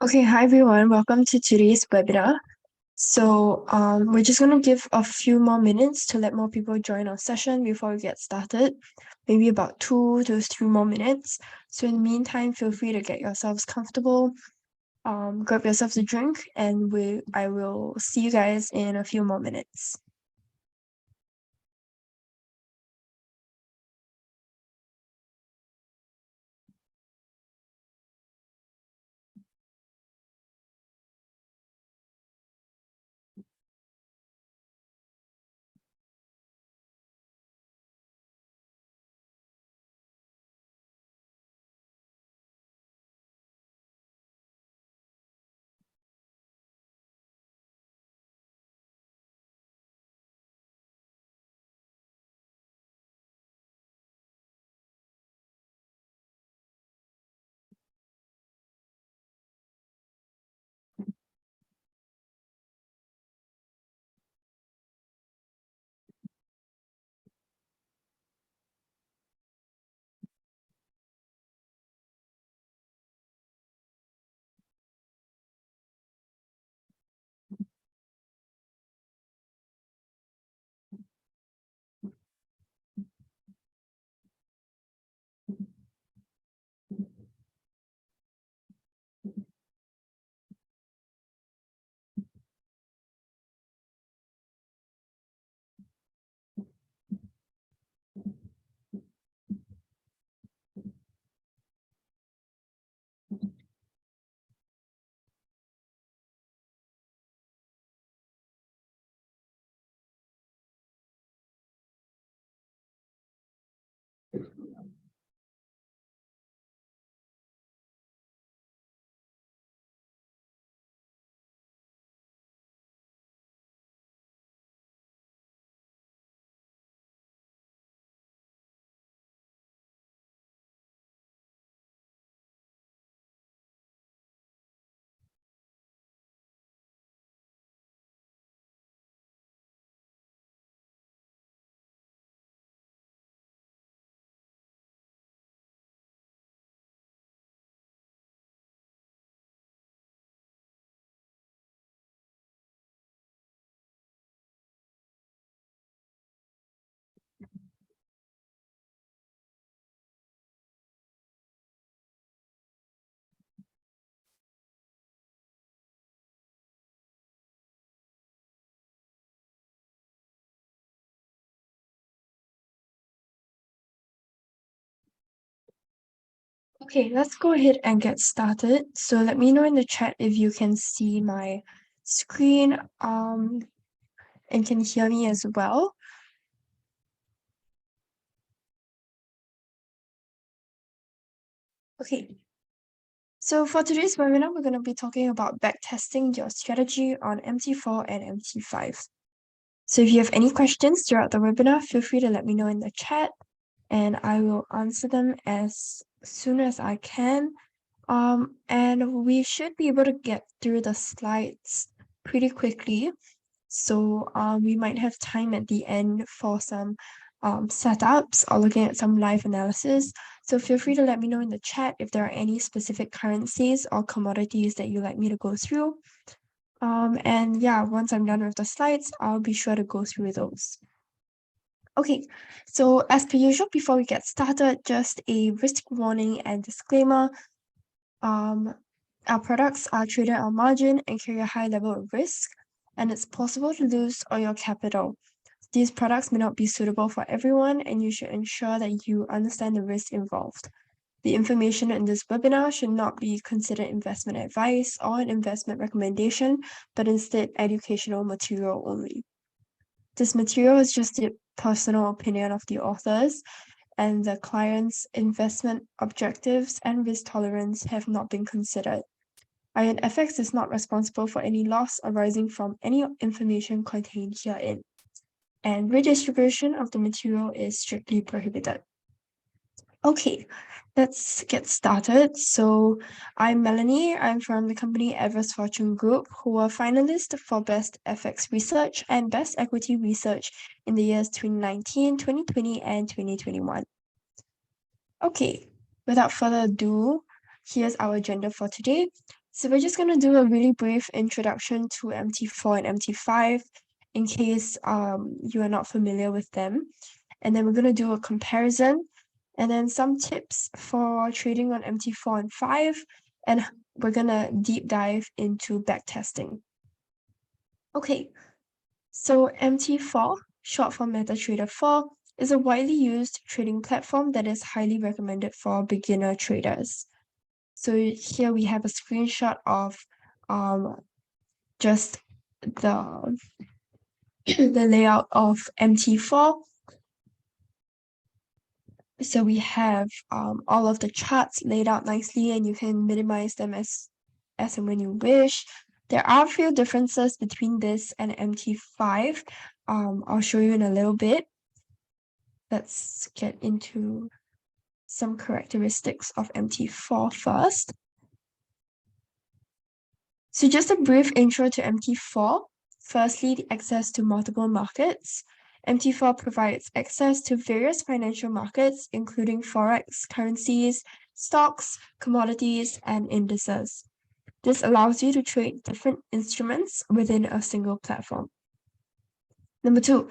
Okay, hi everyone. Welcome to today's webinar. So we're just going to give a few more minutes to let more people join our session before we get started. Maybe about 2 to 3 more minutes. So in the meantime, feel free to get yourselves comfortable, grab yourselves a drink, and I will see you guys in a few more minutes. Okay, let's go ahead and get started. So let me know in the chat if you can see my screen and can hear me as well. Okay. So for today's webinar, we're going to be talking about backtesting your strategy on MT4 and MT5. So if you have any questions throughout the webinar, feel free to let me know in the chat and I will answer them as soon as I can. And we should be able to get through the slides pretty quickly. So we might have time at the end for some setups or looking at some live analysis. So feel free to let me know in the chat if there are any specific currencies or commodities that you'd like me to go through. And yeah, once I'm done with the slides, I'll be sure to go through those. Okay, so as per usual, before we get started, just a risk warning and disclaimer. Our products are traded on margin and carry a high level of risk, and it's possible to lose all your capital. These products may not be suitable for everyone, and you should ensure that you understand the risk involved. The information in this webinar should not be considered investment advice or an investment recommendation, but instead educational material only. This material is just the personal opinion of the authors, and the client's investment objectives and risk tolerance have not been considered. IronFX is not responsible for any loss arising from any information contained herein, and redistribution of the material is strictly prohibited. Okay, let's get started. So I'm Melanie. I'm from the company Everest Fortune Group, who were finalists for Best FX Research and Best Equity Research in the years 2019, 2020, and 2021. Okay, without further ado, here's our agenda for today. So we're just going to do a really brief introduction to MT4 and MT5 in case you are not familiar with them. And then we're going to do a comparison and then some tips for trading on MT4 and 5. And we're going to deep dive into backtesting. Okay, so MT4, short for MetaTrader 4, is a widely used trading platform that is highly recommended for beginner traders. So here we have a screenshot of just the layout of MT4. So we have all of the charts laid out nicely, and you can minimize them as and when you wish. There are a few differences between this and MT5. I'll show you in a little bit. Let's get into some characteristics of MT4 first. So just a brief intro to MT4. Firstly, the access to multiple markets. MT4 provides access to various financial markets, including Forex, currencies, stocks, commodities, and indices. This allows you to trade different instruments within a single platform. Number 2,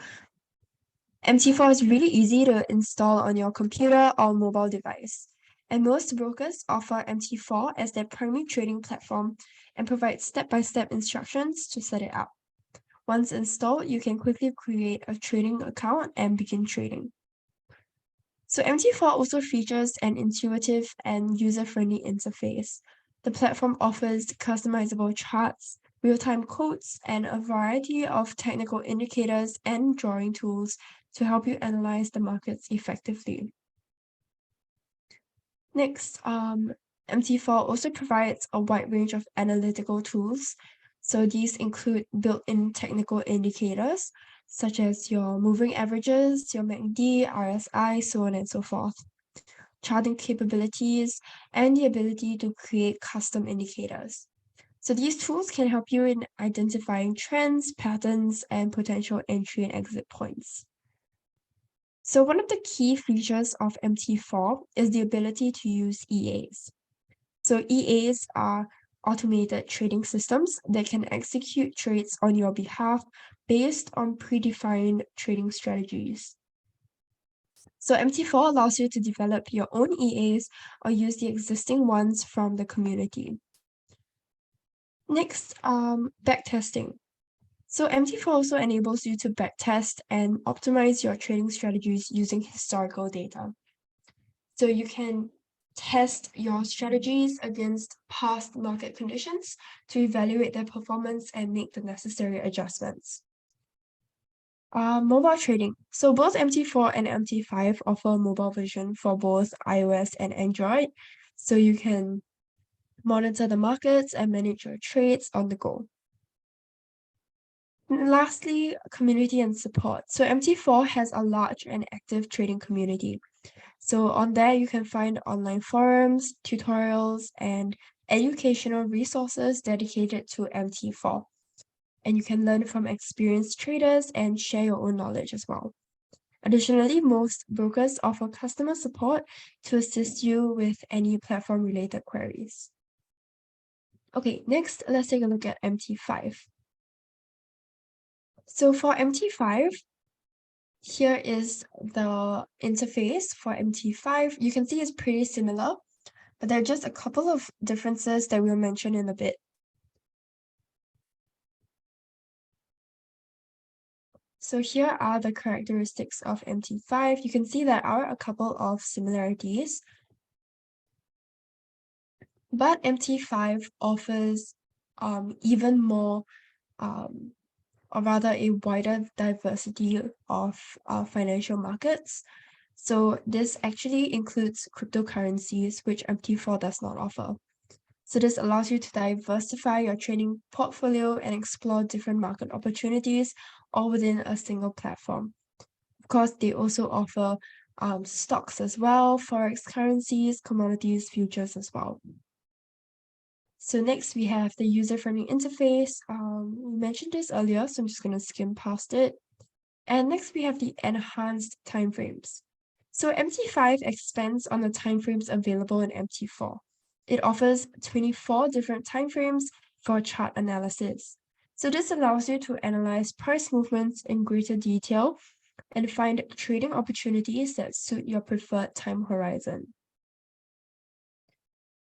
MT4 is really easy to install on your computer or mobile device, and most brokers offer MT4 as their primary trading platform and provide step-by-step instructions to set it up. Once installed, you can quickly create a trading account and begin trading. So MT4 also features an intuitive and user-friendly interface. The platform offers customizable charts, real-time codes, and a variety of technical indicators and drawing tools to help you analyze the markets effectively. Next, MT4 also provides a wide range of analytical tools. So these include built-in technical indicators, such as your moving averages, your MACD, RSI, so on and so forth, charting capabilities, and the ability to create custom indicators. So these tools can help you in identifying trends, patterns, and potential entry and exit points. So one of the key features of MT4 is the ability to use EAs. So EAs are automated trading systems that can execute trades on your behalf based on predefined trading strategies. So MT4 allows you to develop your own EAs or use the existing ones from the community. Next, backtesting. So MT4 also enables you to backtest and optimize your trading strategies using historical data. So you can test your strategies against past market conditions to evaluate their performance and make the necessary adjustments. Mobile trading. So both MT4 and MT5 offer a mobile version for both iOS and Android. So you can monitor the markets and manage your trades on the go. And lastly, community and support. So MT4 has a large and active trading community. So on there, you can find online forums, tutorials, and educational resources dedicated to MT4. And you can learn from experienced traders and share your own knowledge as well. Additionally, most brokers offer customer support to assist you with any platform-related queries. Okay, next, let's take a look at MT5. So for MT5, here is the interface for MT5. You can see it's pretty similar, but there are just a couple of differences that we'll mention in a bit. So here are the characteristics of MT5. You can see there are a couple of similarities, but MT5 offers even more, or rather a wider diversity of financial markets. So this actually includes cryptocurrencies, which MT4 does not offer. So this allows you to diversify your trading portfolio and explore different market opportunities all within a single platform. Of course, they also offer stocks as well, Forex currencies, commodities, futures as well. So next we have the user-friendly interface. We mentioned this earlier, so I'm just going to skim past it. And next we have the enhanced timeframes. So MT5 expands on the timeframes available in MT4. It offers 24 different timeframes for chart analysis. So this allows you to analyze price movements in greater detail and find trading opportunities that suit your preferred time horizon.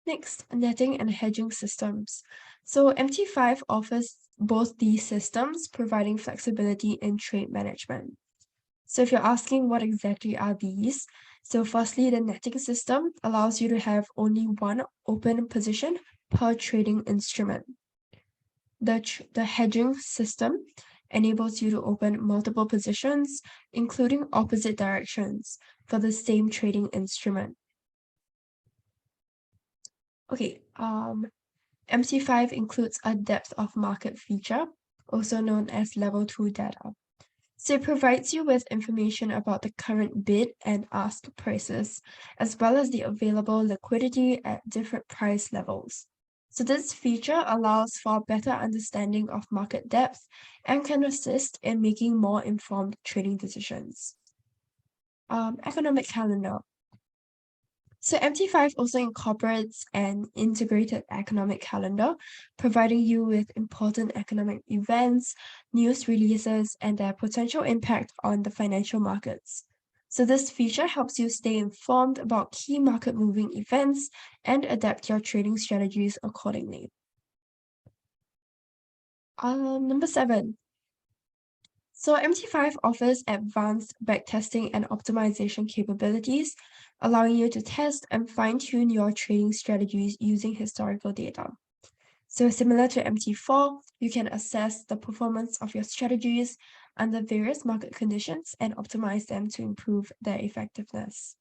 Next, netting and hedging systems. So MT5 offers both these systems, providing flexibility in trade management. So if you're asking what exactly are these, so firstly, the netting system allows you to have only one open position per trading instrument. The hedging system enables you to open multiple positions, including opposite directions, for the same trading instrument. Okay, MT5 includes a depth of market feature, also known as level 2 data. So it provides you with information about the current bid and ask prices, as well as the available liquidity at different price levels. So this feature allows for better understanding of market depth and can assist in making more informed trading decisions. Economic calendar. So MT5 also incorporates an integrated economic calendar, providing you with important economic events, news releases, and their potential impact on the financial markets. So this feature helps you stay informed about key market moving events and adapt your trading strategies accordingly. Number 7. So MT5 offers advanced backtesting and optimization capabilities, allowing you to test and fine-tune your trading strategies using historical data. So similar to MT4, you can assess the performance of your strategies under various market conditions and optimize them to improve their effectiveness.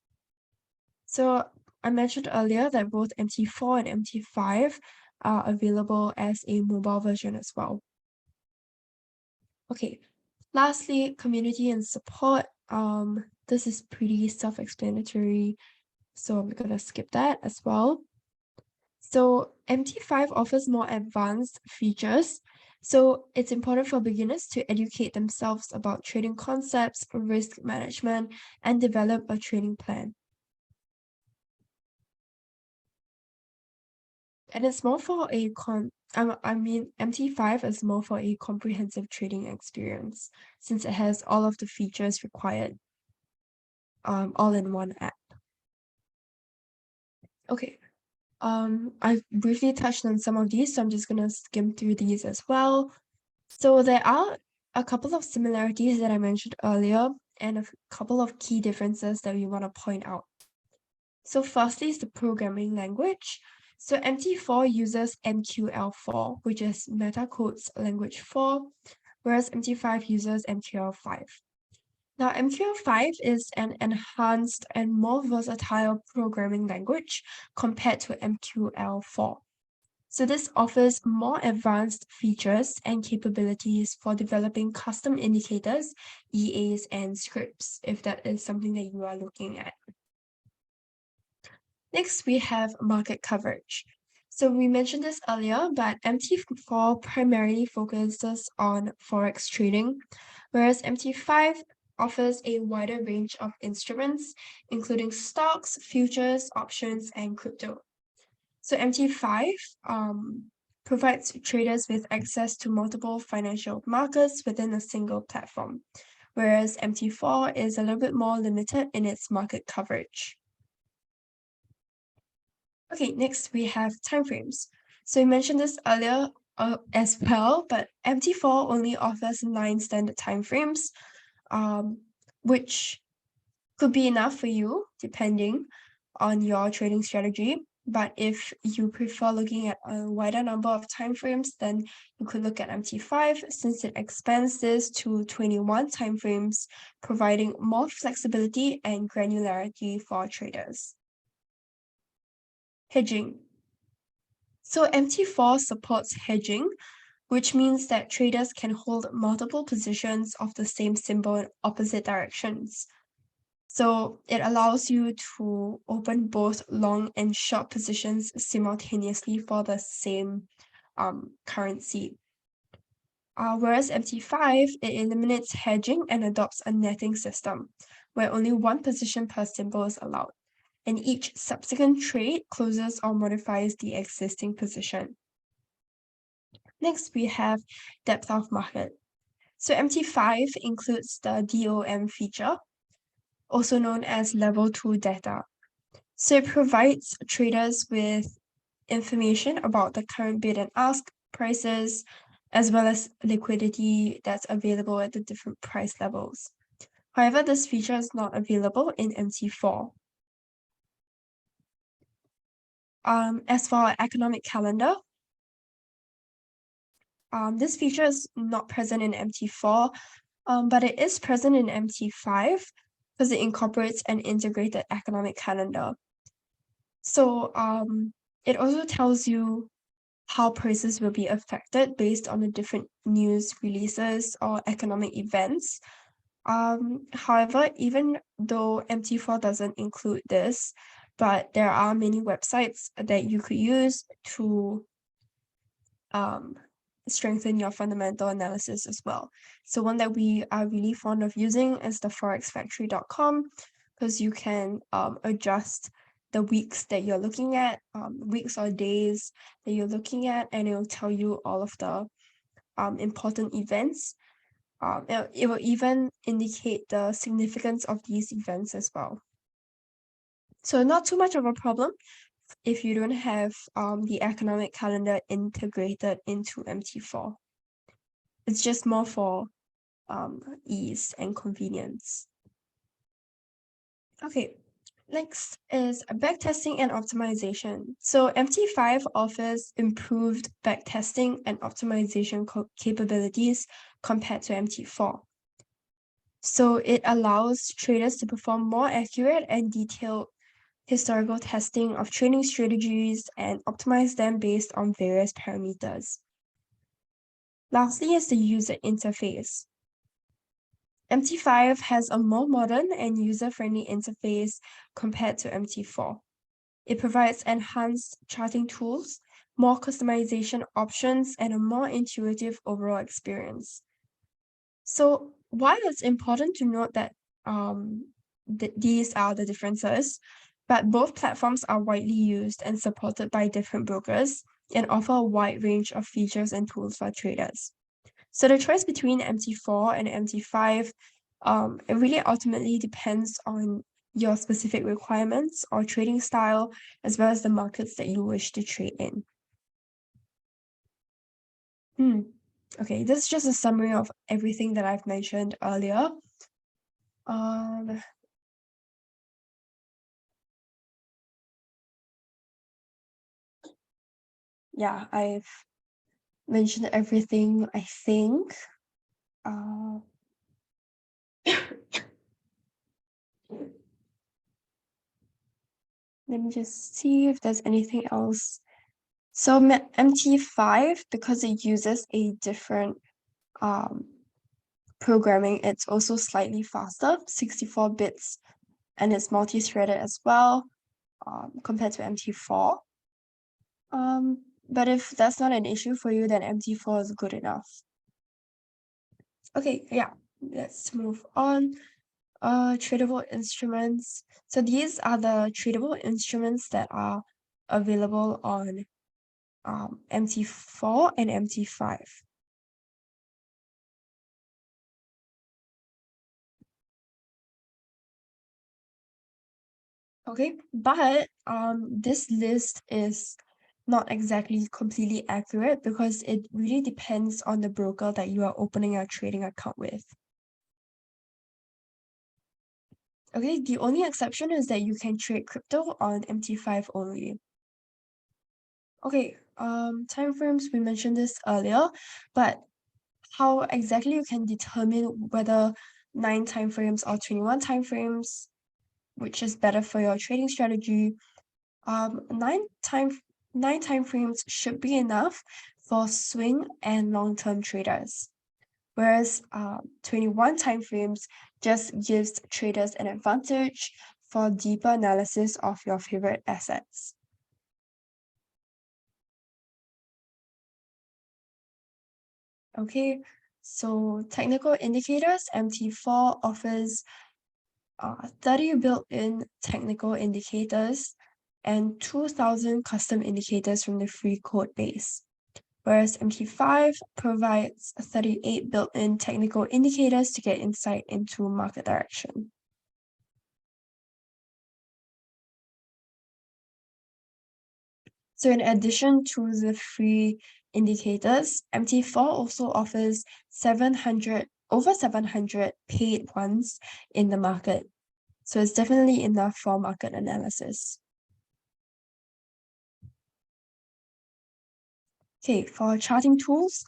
So I mentioned earlier that both MT4 and MT5 are available as a mobile version as well. Okay, lastly, community and support. This is pretty self-explanatory, so I'm gonna skip that as well. So MT5 offers more advanced features. So it's important for beginners to educate themselves about trading concepts, risk management, and develop a trading plan. And it's more for a MT5 is more for a comprehensive trading experience since it has all of the features required all in one app. Okay. I briefly touched on some of these, so I'm just gonna skim through these as well. So there are a couple of similarities that I mentioned earlier and a couple of key differences that we want to point out. So firstly is the programming language. So MT4 uses MQL4, which is Metacode's language 4, whereas MT5 uses MQL5. Now, MQL5 is an enhanced and more versatile programming language compared to MQL4. So this offers more advanced features and capabilities for developing custom indicators, EAs, and scripts, if that is something that you are looking at. Next, we have market coverage. So we mentioned this earlier, but MT4 primarily focuses on Forex trading, whereas MT5 offers a wider range of instruments, including stocks, futures, options, and crypto. So MT5 provides traders with access to multiple financial markets within a single platform, whereas MT4 is a little bit more limited in its market coverage. Okay, next we have timeframes. So we mentioned this earlier as well, but MT4 only offers 9 standard timeframes, which could be enough for you depending on your trading strategy. But if you prefer looking at a wider number of timeframes, then you could look at MT5 since it expands this to 21 timeframes, providing more flexibility and granularity for traders. Hedging. So MT4 supports hedging, which means that traders can hold multiple positions of the same symbol in opposite directions. So it allows you to open both long and short positions simultaneously for the same currency. Whereas MT5, it eliminates hedging and adopts a netting system, where only one position per symbol is allowed, and each subsequent trade closes or modifies the existing position. Next, we have depth of market. So MT5 includes the DOM feature, also known as level 2 data. So it provides traders with information about the current bid and ask prices, as well as liquidity that's available at the different price levels. However, this feature is not available in MT4. As for our economic calendar, this feature is not present in MT4, but it is present in MT5 because it incorporates an integrated economic calendar. So it also tells you how prices will be affected based on the different news releases or economic events. However, even though MT4 doesn't include this, but there are many websites that you could use to strengthen your fundamental analysis as well. So one that we are really fond of using is the forexfactory.com, because you can adjust the weeks that you're looking at, weeks or days that you're looking at, and it will tell you all of the important events. It will even indicate the significance of these events as well. So not too much of a problem if you don't have the economic calendar integrated into MT4. It's just more for ease and convenience. Okay, next is backtesting and optimization. So MT5 offers improved backtesting and optimization capabilities compared to MT4. So it allows traders to perform more accurate and detailed historical testing of trading strategies and optimize them based on various parameters. Lastly is the user interface. MT5 has a more modern and user-friendly interface compared to MT4. It provides enhanced charting tools, more customization options, and a more intuitive overall experience. So while it's important to note that these are the differences, but both platforms are widely used and supported by different brokers and offer a wide range of features and tools for traders. So the choice between MT4 and MT5, it really ultimately depends on your specific requirements or trading style, as well as the markets that you wish to trade in. Okay, this is just a summary of everything that I've mentioned earlier. Yeah, I've mentioned everything, I think. Let me just see if there's anything else. So MT5, because it uses a different programming, it's also slightly faster, 64 bits, and it's multi-threaded as well, compared to MT4. But if that's not an issue for you, then MT4 is good enough. Okay, yeah, let's move on. Tradable instruments. So these are the tradable instruments that are available on MT4 and MT5. Okay, but this list is not exactly completely accurate because it really depends on the broker that you are opening your trading account with. Okay, the only exception is that you can trade crypto on MT5 only. Okay, timeframes, we mentioned this earlier, but how exactly you can determine whether 9 timeframes or 21 timeframes, which is better for your trading strategy. 9 time 9 time frames should be enough for swing and long-term traders, whereas 21 time frames just gives traders an advantage for deeper analysis of your favorite assets. Okay, so technical indicators, MT4 offers 30 built-in technical indicators and 2,000 custom indicators from the free code base, whereas MT5 provides 38 built-in technical indicators to get insight into market direction. So in addition to the free indicators, MT4 also offers over 700 paid ones in the market. So it's definitely enough for market analysis. Okay, for charting tools,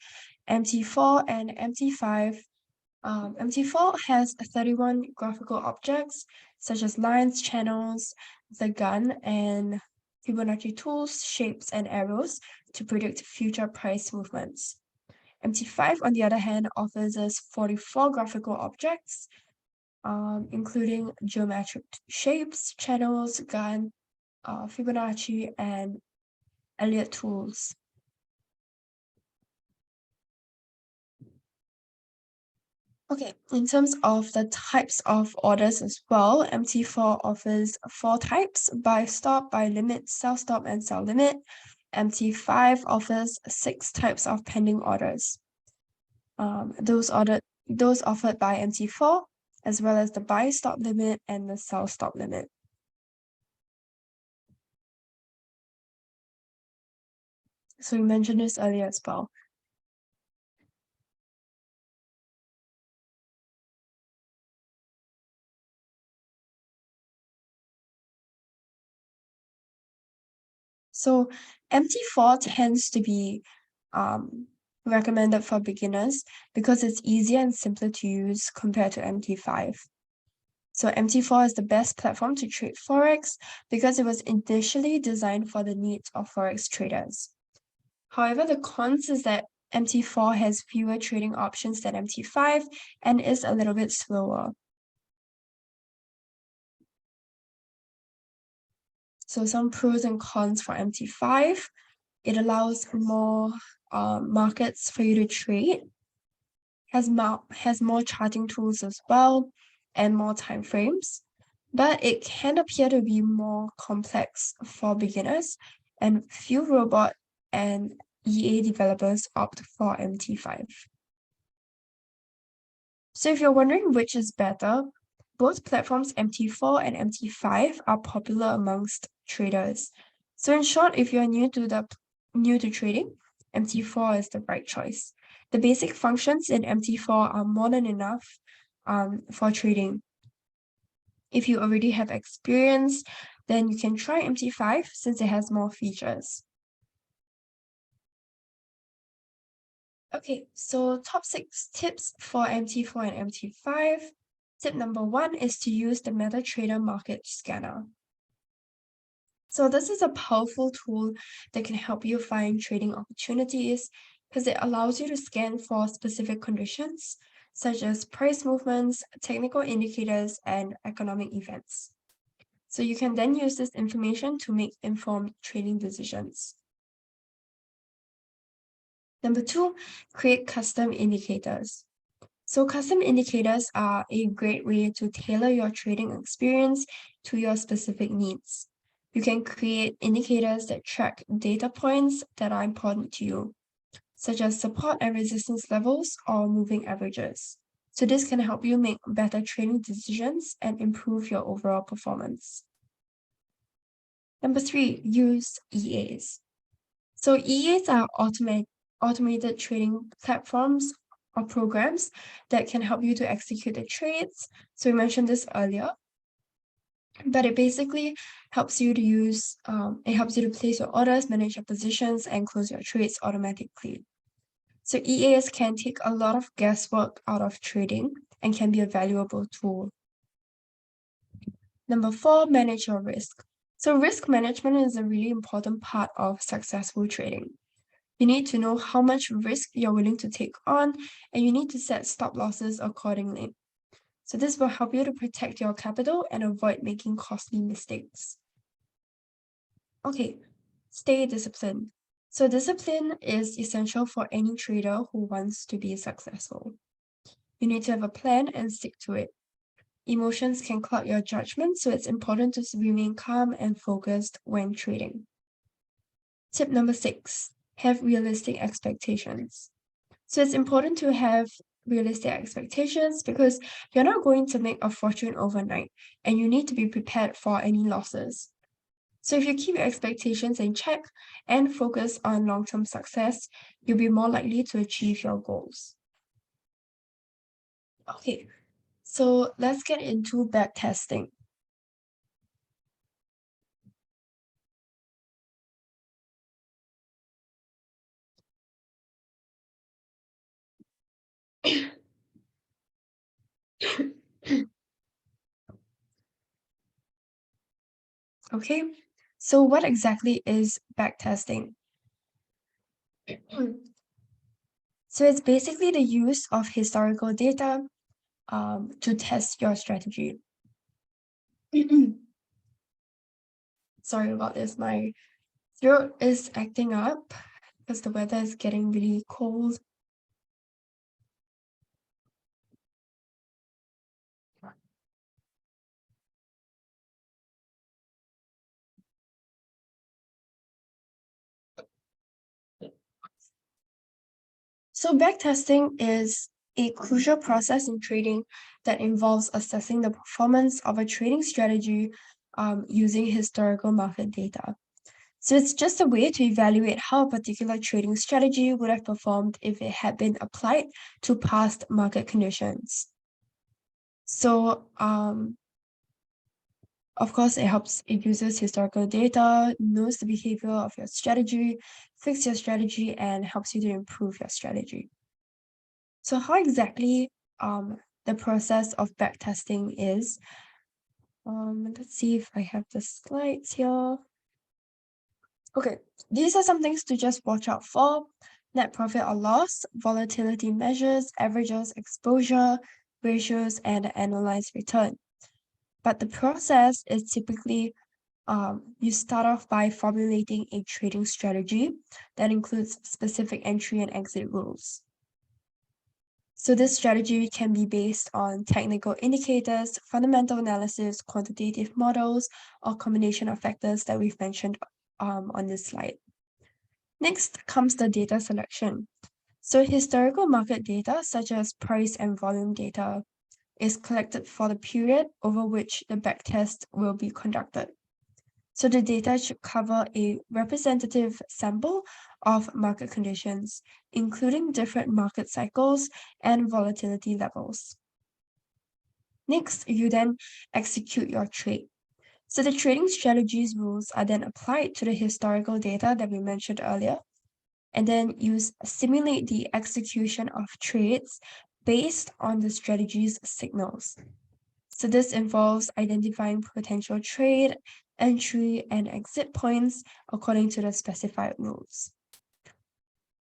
MT4 and MT5. MT4 has 31 graphical objects, such as lines, channels, the gun, and Fibonacci tools, shapes, and arrows to predict future price movements. MT5, on the other hand, offers us 44 graphical objects, including geometric shapes, channels, gun, Fibonacci, and Elliott tools. Okay, in terms of the types of orders as well, MT4 offers 4 types: buy stop, buy limit, sell stop, and sell limit. MT5 offers 6 types of pending orders. Those offered by MT4, as well as the buy stop limit and the sell stop limit. So we mentioned this earlier as well. So MT4 tends to be recommended for beginners because it's easier and simpler to use compared to MT5. So MT4 is the best platform to trade Forex because it was initially designed for the needs of Forex traders. However, the cons is that MT4 has fewer trading options than MT5 and is a little bit slower. So some pros and cons for MT5. It allows more markets for you to trade, has more charting tools as well, and more time frames. But it can appear to be more complex for beginners, and few robot and EA developers opt for MT5. So if you're wondering which is better, both platforms MT4 and MT5 are popular amongst traders. So in short, if you're new to trading, MT4 is the right choice. The basic functions in MT4 are more than enough for trading. If you already have experience, then you can try MT5 since it has more features. Okay, so top 6 tips for MT4 and MT5. Tip number 1 is to use the MetaTrader Market Scanner. So this is a powerful tool that can help you find trading opportunities because it allows you to scan for specific conditions, such as price movements, technical indicators, and economic events. So you can then use this information to make informed trading decisions. Number 2, create custom indicators. So custom indicators are a great way to tailor your trading experience to your specific needs. You can create indicators that track data points that are important to you, such as support and resistance levels or moving averages. So this can help you make better trading decisions and improve your overall performance. Number 3, use EAs. So EAs are automated trading platforms or programs that can help you to execute the trades. So we mentioned this earlier, but it basically helps you to place your orders, manage your positions, and close your trades automatically. So EAs can take a lot of guesswork out of trading and can be a valuable tool. Number 4, manage your risk. So risk management is a really important part of successful trading. You need to know how much risk you're willing to take on, and you need to set stop losses accordingly. So this will help you to protect your capital and avoid making costly mistakes. Okay, stay disciplined. So discipline is essential for any trader who wants to be successful. You need to have a plan and stick to it. Emotions can cloud your judgment, so it's important to remain calm and focused when trading. Tip number 6, have realistic expectations. So it's important to have realistic expectations because you're not going to make a fortune overnight and you need to be prepared for any losses. So if you keep your expectations in check and focus on long-term success, you'll be more likely to achieve your goals. Okay, so let's get into backtesting. Okay, so what exactly is backtesting? So it's basically the use of historical data to test your strategy. Sorry about this, my throat is acting up because the weather is getting really cold. So backtesting is a crucial process in trading that involves assessing the performance of a trading strategy using historical market data. So it's just a way to evaluate how a particular trading strategy would have performed if it had been applied to past market conditions. So of course, it uses historical data, knows the behavior of your strategy, fix your strategy, and helps you to improve your strategy. So how exactly the process of backtesting is? Let's see if I have the slides here. Okay, these are some things to just watch out for: net profit or loss, volatility measures, averages, exposure, ratios, and annualized return. But the process is typically you start off by formulating a trading strategy that includes specific entry and exit rules. So this strategy can be based on technical indicators, fundamental analysis, quantitative models, or combination of factors that we've mentioned on this slide. Next comes the data selection. So historical market data, such as price and volume data, is collected for the period over which the backtest will be conducted. So the data should cover a representative sample of market conditions, including different market cycles and volatility levels. Next, you then execute your trade. So the trading strategies rules are then applied to the historical data that we mentioned earlier, and then you simulate the execution of trades based on the strategy's signals. So this involves identifying potential trade, entry, and exit points according to the specified rules.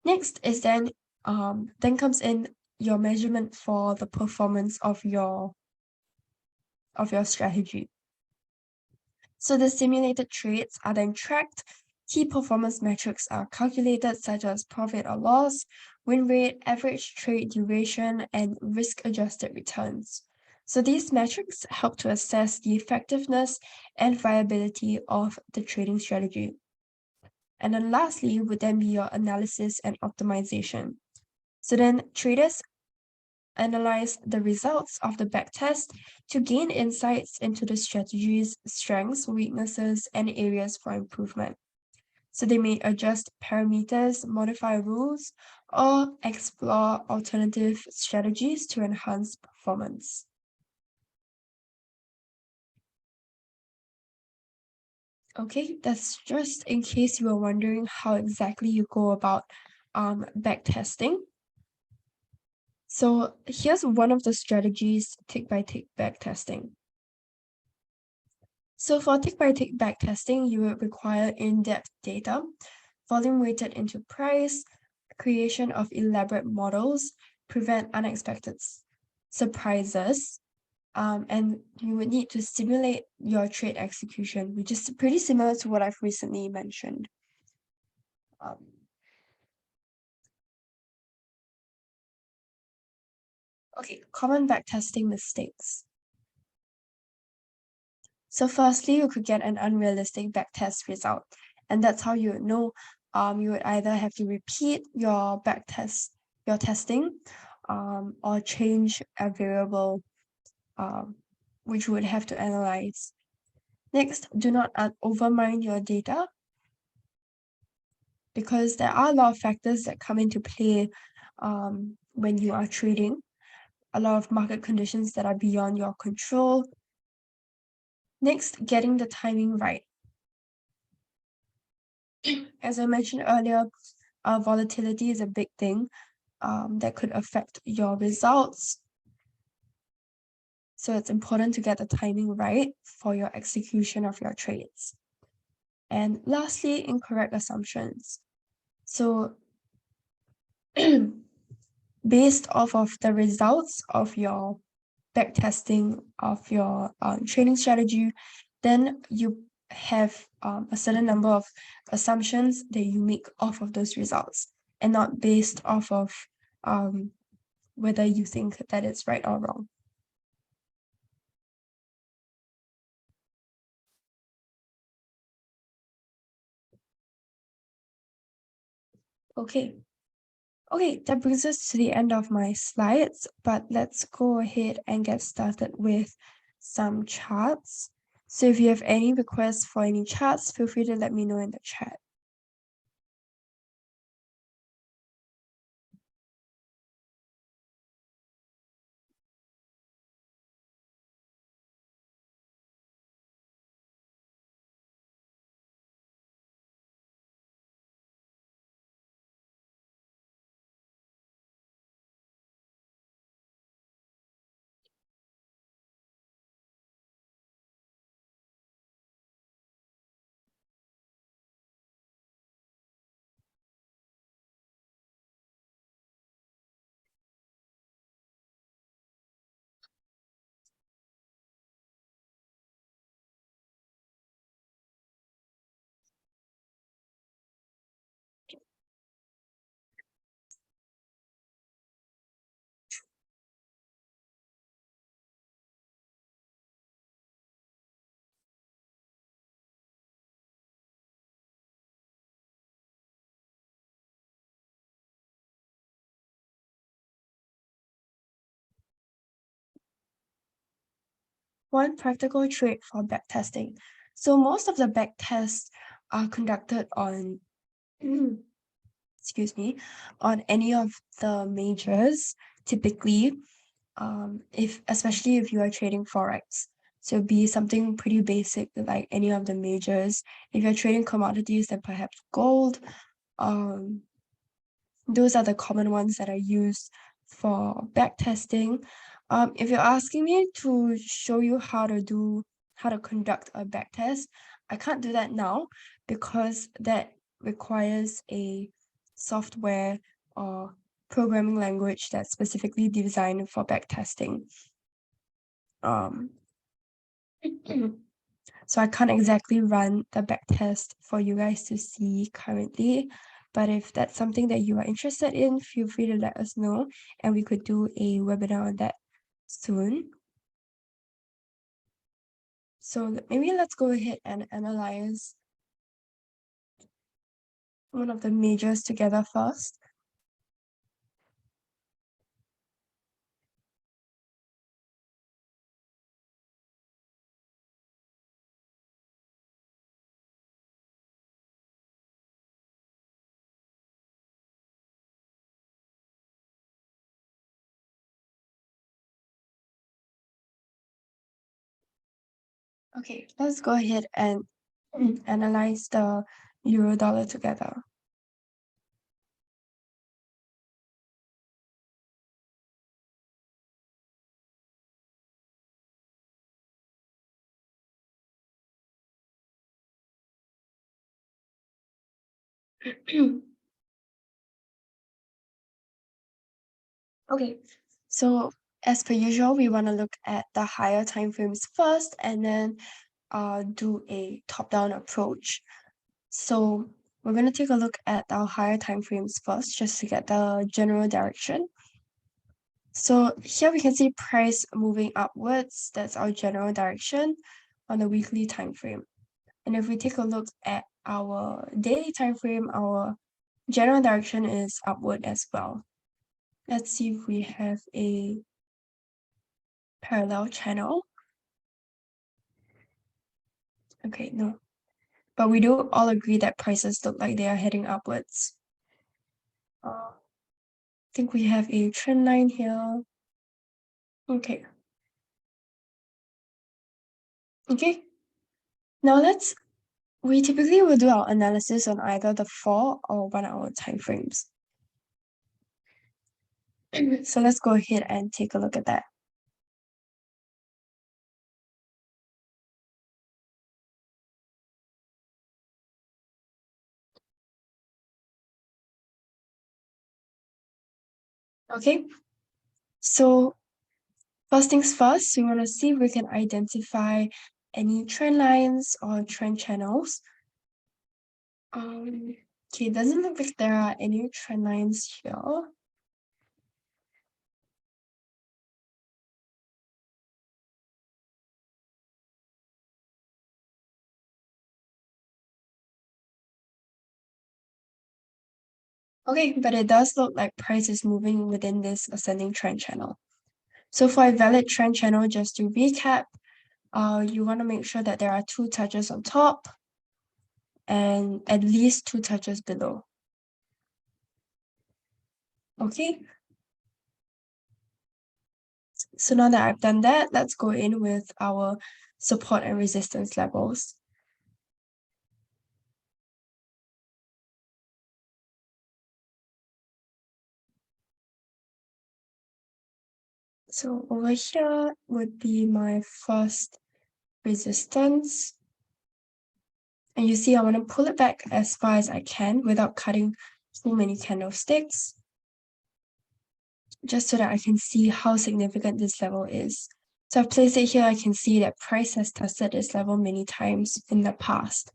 Next is then comes in your measurement for the performance of your strategy. So the simulated trades are then tracked. Key performance metrics are calculated, such as profit or loss, win rate, average trade duration, and risk-adjusted returns. So these metrics help to assess the effectiveness and viability of the trading strategy. And then lastly would then be your analysis and optimization. So then traders analyze the results of the backtest to gain insights into the strategy's strengths, weaknesses, and areas for improvement. So they may adjust parameters, modify rules, or explore alternative strategies to enhance performance. Okay, that's just in case you were wondering how exactly you go about backtesting. So here's one of the strategies tick by tick backtesting. So for tick-by-tick backtesting, you would require in-depth data, volume weighted into price, creation of elaborate models, prevent unexpected surprises, and you would need to simulate your trade execution, which is pretty similar to what I've recently mentioned. Okay, common backtesting mistakes. So firstly, you could get an unrealistic backtest result, and that's how you would know. You would either have to repeat your testing, or change a variable, which you would have to analyze. Next, do not overmine your data, because there are a lot of factors that come into play when you are trading. A lot of market conditions that are beyond your control. Next, getting the timing right. As I mentioned earlier, volatility is a big thing that could affect your results. So it's important to get the timing right for your execution of your trades. And lastly, incorrect assumptions. So based off of the results of your backtesting of your trading strategy, then you have a certain number of assumptions that you make off of those results, and not based off of whether you think that it's right or wrong. Okay. Okay, that brings us to the end of my slides, but let's go ahead and get started with some charts. So if you have any requests for any charts, feel free to let me know in the chat. One practical trade for backtesting. So most of the backtests are conducted on, excuse me, on any of the majors, typically, especially if you are trading Forex. So be something pretty basic like any of the majors. If you're trading commodities, then perhaps gold. Those are the common ones that are used for backtesting. If you're asking me to show you how to conduct a backtest, I can't do that now because that requires a software or programming language that's specifically designed for backtesting. So I can't exactly run the backtest for you guys to see currently, but if that's something that you are interested in, feel free to let us know, and we could do a webinar on that soon. So maybe let's go ahead and analyze one of the majors together first. Okay, let's go ahead and analyze the euro dollar together. Okay, so as per usual, we want to look at the higher time frames first and then do a top-down approach. So we're going to take a look at our higher time frames first, just to get the general direction. So here we can see price moving upwards. That's our general direction on the weekly time frame. And if we take a look at our daily time frame, our general direction is upward as well. Let's see if we have a parallel channel. Okay, no. But we do all agree that prices look like they are heading upwards. I think we have a trend line here. Okay. Okay. Now we typically will do our analysis on either the 4 or 1 hour time frames. So let's go ahead and take a look at that. Okay. So first things first, we want to see if we can identify any trend lines or trend channels. Okay, it doesn't look like there are any trend lines here. Okay, but it does look like price is moving within this ascending trend channel. So for a valid trend channel, just to recap, you want to make sure that there are 2 touches on top and at least 2 touches below. Okay. So now that I've done that, let's go in with our support and resistance levels. So over here would be my first resistance. And you see, I want to pull it back as far as I can without cutting too many candlesticks, just so that I can see how significant this level is. So I've placed it here. I can see that price has tested this level many times in the past.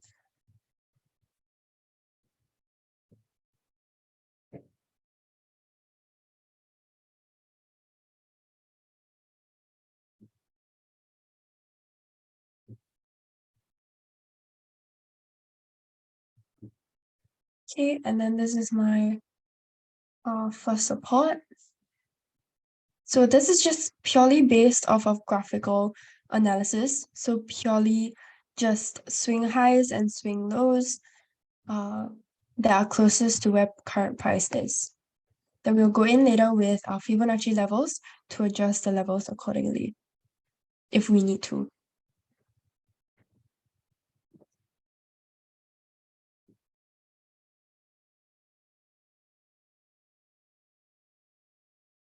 Okay, and then this is my first support. So this is just purely based off of graphical analysis. So purely just swing highs and swing lows that are closest to where current price is. Then we'll go in later with our Fibonacci levels to adjust the levels accordingly, if we need to.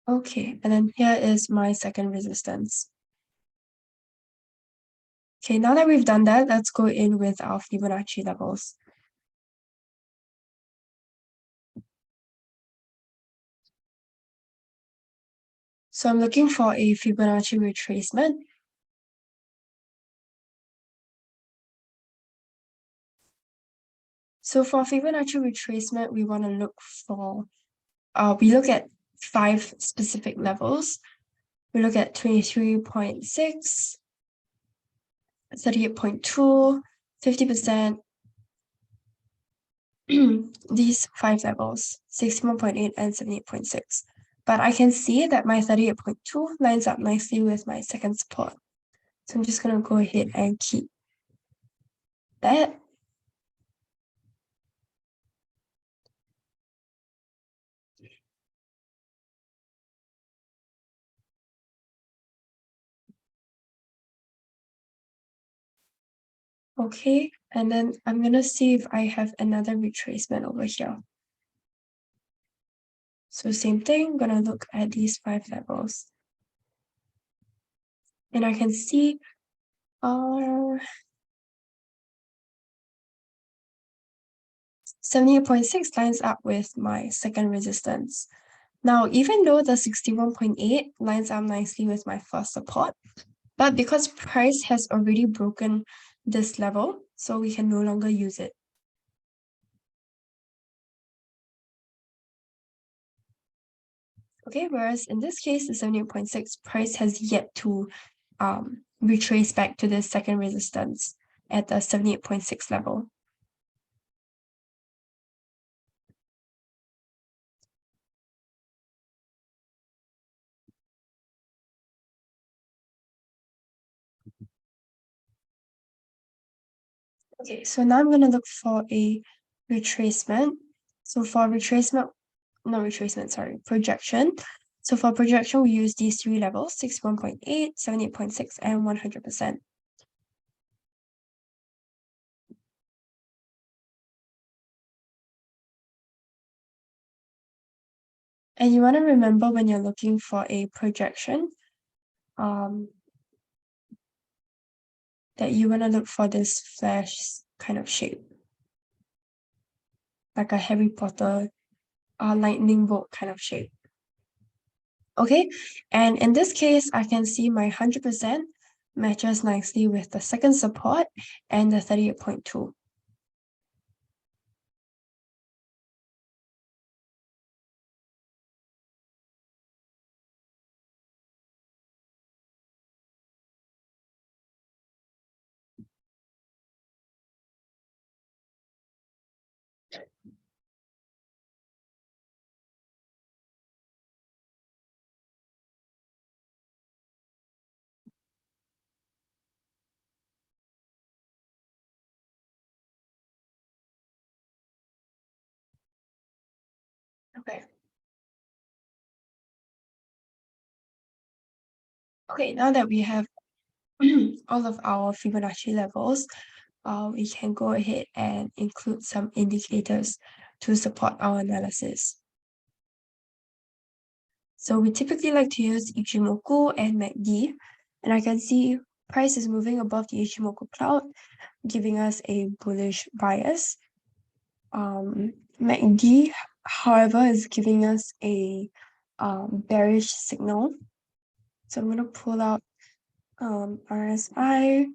Okay, and then here is my second resistance. Okay, now that we've done that, let's go in with our Fibonacci levels. So I'm looking for a Fibonacci retracement. So for Fibonacci retracement, we want to look for, we look at 5 specific levels. We look at 23.6, 38.2, 50%, these 5 levels, 61.8 and 78.6. But I can see that my 38.2 lines up nicely with my second support. So I'm just going to go ahead and keep that. Okay, and then I'm going to see if I have another retracement over here. So same thing, I'm going to look at these 5 levels. And I can see 78.6 lines up with my second resistance. Now, even though the 61.8 lines up nicely with my first support, but because price has already broken this level, so we can no longer use it. Okay, whereas in this case, the 78.6 price has yet to retrace back to the second resistance at the 78.6 level. Okay, so now I'm going to look for a retracement. So for retracement, not retracement, sorry, projection. So for projection, we use these three levels, 61.8, 78.6, and 100%. And you want to remember when you're looking for a projection, that you want to look for this flash kind of shape, like a Harry Potter lightning bolt kind of shape. Okay, and in this case, I can see my 100% matches nicely with the second support and the 38.2. Okay. Okay, now that we have all of our Fibonacci levels, we can go ahead and include some indicators to support our analysis. So we typically like to use Ichimoku and MACD, and I can see price is moving above the Ichimoku cloud, giving us a bullish bias. MACD, however, is giving us a bearish signal. So I'm going to pull out RSI.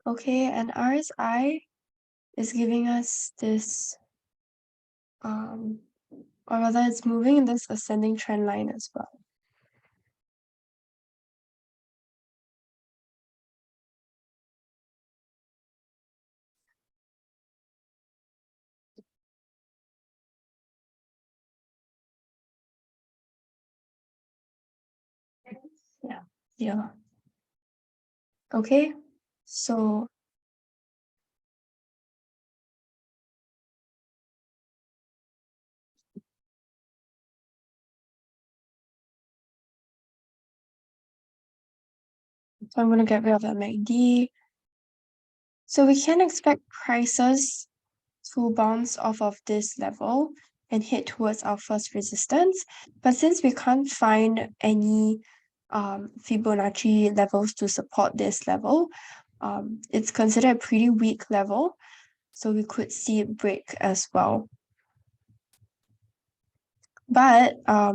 Okay, and RSI is giving us this, or rather it's moving in this ascending trend line as well. Yeah. Yeah. Okay, so I'm going to get rid of that MACD. So we can expect prices to bounce off of this level and head towards our first resistance. But since we can't find any Fibonacci levels to support this level, it's considered a pretty weak level. So we could see it break as well. But I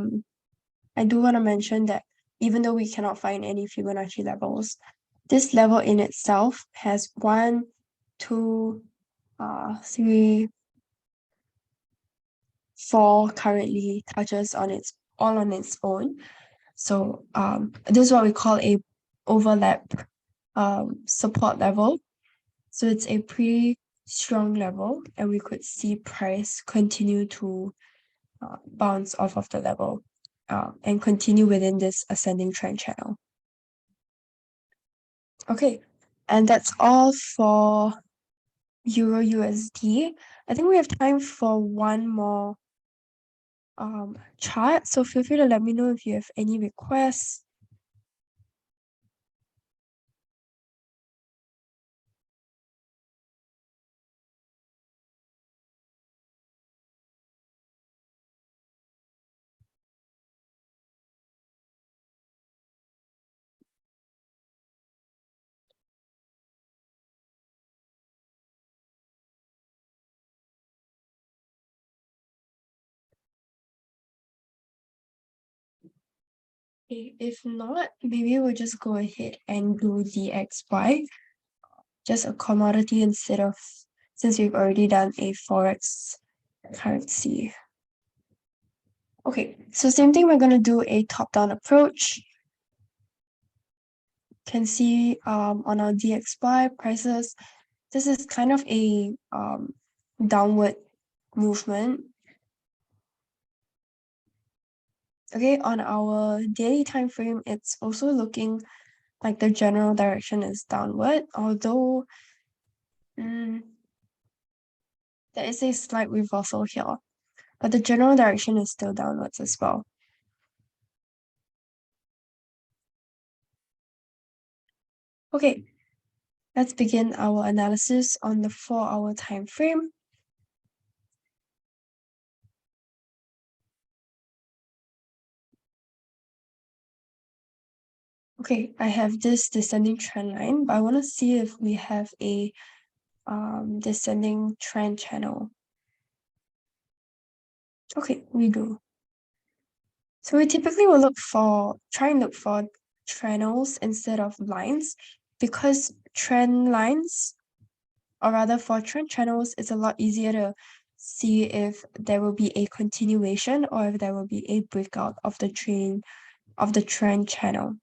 do want to mention that even though we cannot find any Fibonacci levels, this level in itself has 1, 2, 3, 4 currently touches on its all on its own. So this is what we call a overlap support level. So it's a pretty strong level, and we could see price continue to bounce off of the level and continue within this ascending trend channel. Okay, and that's all for Euro USD. I think we have time for one more chart, so feel free to let me know if you have any requests. Okay, if not, maybe we'll just go ahead and do DXY, just a commodity instead of, since we've already done a Forex currency. Okay, so same thing, we're going to do a top-down approach. Can see on our DXY prices, this is kind of a downward movement. Okay, on our daily time frame, it's also looking like the general direction is downward, although there is a slight reversal here, but the general direction is still downwards as well. Okay, let's begin our analysis on the 4-hour time frame. Okay, I have this descending trend line, but I want to see if we have a descending trend channel. Okay, we do. So we typically will try and look for channels instead of lines, because trend lines, or rather for trend channels, it's a lot easier to see if there will be a continuation or if there will be a breakout of the trend channel.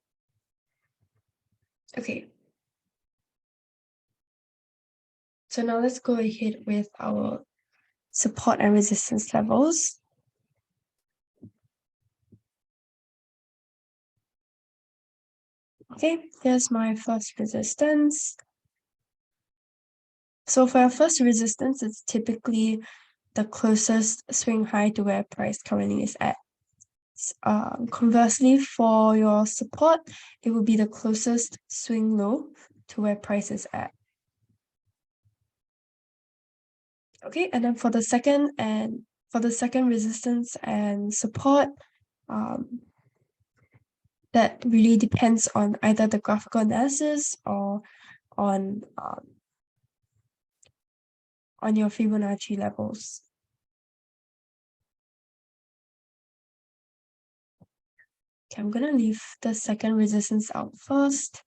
Okay. So now let's go ahead with our support and resistance levels. Okay, here's my first resistance. So for our first resistance, it's typically the closest swing high to where price currently is at. Conversely, for your support, it will be the closest swing low to where price is at. Okay, and then for the second resistance and support, that really depends on either the graphical analysis or on your Fibonacci levels. Okay, I'm gonna leave the second resistance out first.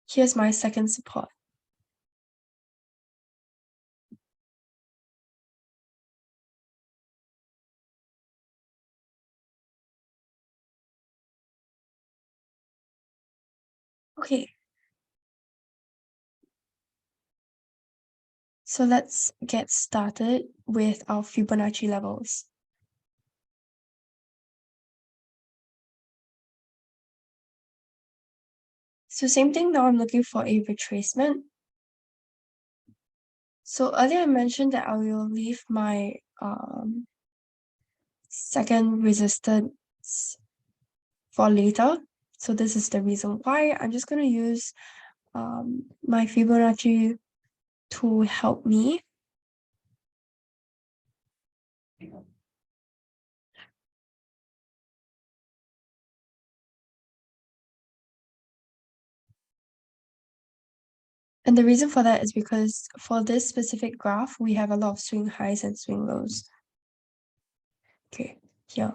Here's my second support. Okay. So let's get started with our Fibonacci levels. So same thing, now I'm looking for a retracement. So earlier I mentioned that I will leave my second resistance for later. So this is the reason why. I'm just going to use my Fibonacci to help me. And the reason for that is because for this specific graph, we have a lot of swing highs and swing lows. Okay, here.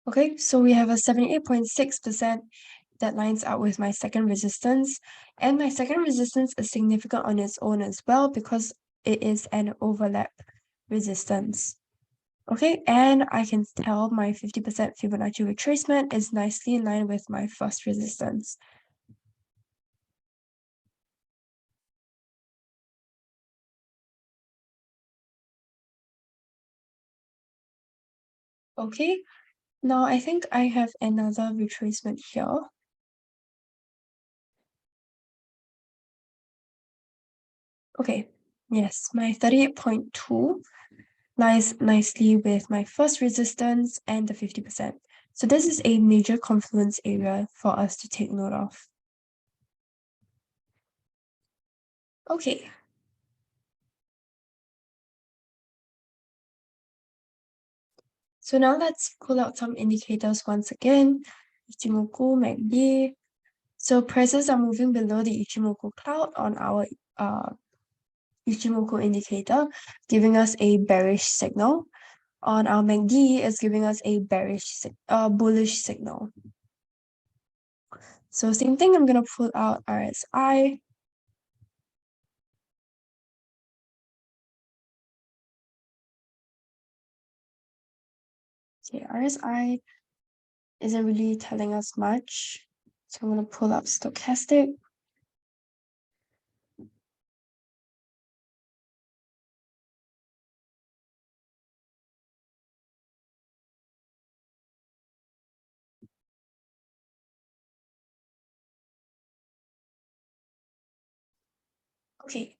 Okay, so we have a 78.6% that lines up with my second resistance. And my second resistance is significant on its own as well because it is an overlap resistance. Okay, and I can tell my 50% Fibonacci retracement is nicely in line with my first resistance. Okay, now I think I have another retracement here. Okay, yes, my 38.2 lies nicely with my first resistance and the 50%. So this is a major confluence area for us to take note of. Okay. So now let's pull out some indicators once again. Ichimoku, MACD. So prices are moving below the Ichimoku cloud on our Ichimoku indicator, giving us a bearish signal. On our MACD, it's giving us a bullish signal. So same thing, I'm gonna pull out RSI. Okay, RSI isn't really telling us much. So I'm gonna pull up stochastic. Okay.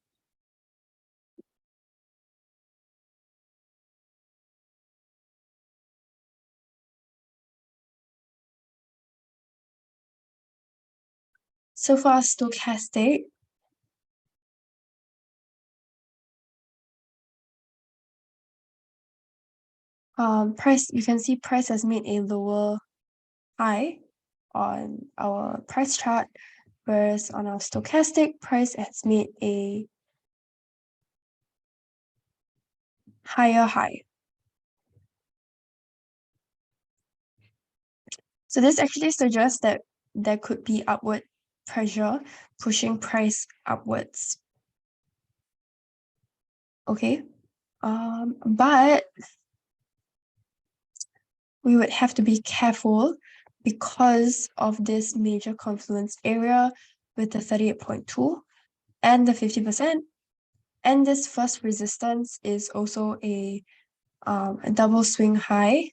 So for our stochastic, price, you can see price has made a lower high on our price chart, whereas on our stochastic, price has made a higher high. So this actually suggests that there could be upward pressure pushing price upwards. Okay. But we would have to be careful because of this major confluence area with the 38.2 and the 50%. And this first resistance is also a double swing high.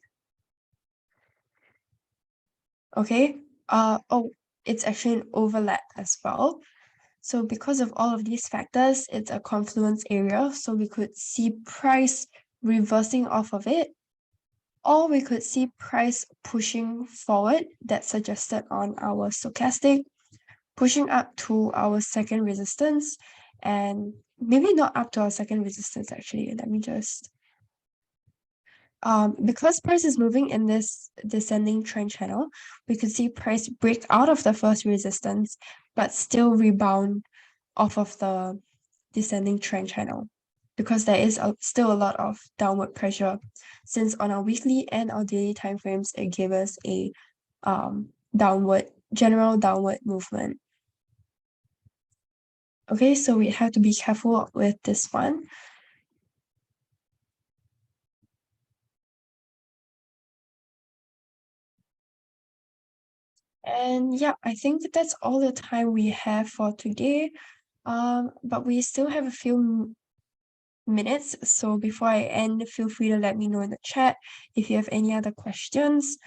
Okay. It's actually an overlap as well. So because of all of these factors, it's a confluence area. So we could see price reversing off of it, or we could see price pushing forward, that's suggested on our stochastic, pushing up to our second resistance, and maybe not up to our second resistance actually. Let me just because price is moving in this descending trend channel, we could see price break out of the first resistance, but still rebound off of the descending trend channel because there is still a lot of downward pressure, since on our weekly and our daily timeframes, it gave us a general downward movement. Okay, so we have to be careful with this one. And yeah, I think that's all the time we have for today. But we still have a few minutes. So before I end, feel free to let me know in the chat if you have any other questions.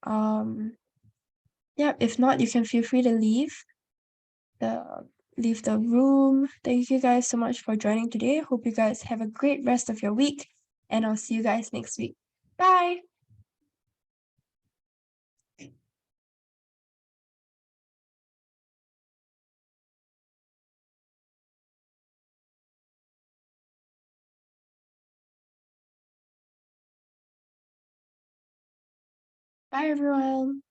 Yeah, if not, you can feel free to the leave the room. Thank you guys so much for joining today. Hope you guys have a great rest of your week, and I'll see you guys next week. Bye. Bye, everyone.